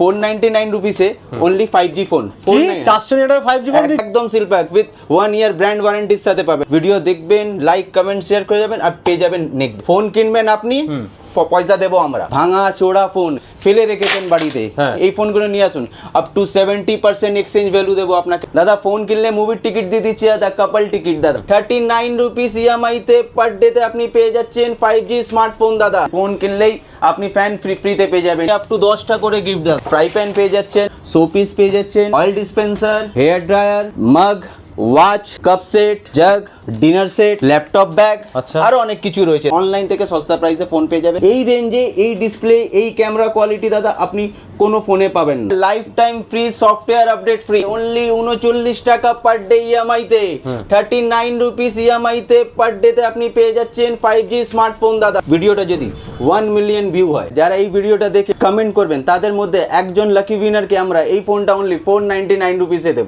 499 রুপিসে only 5G phone. 499 5G phone একদম seal pack with 1 year brand ওয়ারেন্টির সাথে পাবেন। ভিডিও দেখবেন, লাইক কমেন্ট শেয়ার করে যাবেন আর পেয়ে যাবেন নেক্সট। ফোন কিনবেন আপনি, পয়সা দেবো আমরা। ভাঙা চোরা ফোন ফেলে রেখেছেন বাড়িতে, এই ফোনগুলো নিয়ে আসুন, আপ টু 70% এক্সচেঞ্জ ভ্যালু দেবো আপনাকে। দাদা ফোন কিনলে মুভির টিকিট দিয়ে দিচ্ছি দাদা, কাপল টিকিট দাদা 39 রুপিস ইএমআই তে পার ডে তে আপনি পেয়ে যাচ্ছেন 5G স্মার্টফোন দাদা। ফোন কিনলেই আপনি ফ্যান ফ্রিতে পেয়ে যাবেন, আপ টু 10টা করে গিফট দাদা। ফ্রাই প্যান পেয়ে যাচ্ছেন, শোপিস পেয়ে যাচ্ছেন, অয়েল ডিসপেন্সার, হেয়ার ড্রায়ার, মাগ, ওয়াচ, কাপ সেট, জাগ, ডিনার সেট, ল্যাপটপ ব্যাগ, আরো অনেক কিছু রয়েছে। অনলাইন থেকে সস্তা প্রাইসে ফোন পেয়ে যাবেন। এই রেঞ্জে এই ডিসপ্লে, এই ক্যামেরা কোয়ালিটি দাদা আপনি কোনো ফোনে পাবেন না। Life time free, software update free, only 39 টাকা পার ডে ইএমআই তে, 39 রুপিস ইএমআই তে পার ডে তে আপনি পেয়ে যাচ্ছেন 5G স্মার্টফোন দাদা। ভিডিওটা যদি 1 মিলিয়ন ভিউ হয়, যারা এই ভিডিওটা দেখে কমেন্ট করবেন তাদের মধ্যে একজন লাকি উইনারকে আমরা এই ফোনটা অনলি 499 রুপিসে দেবো।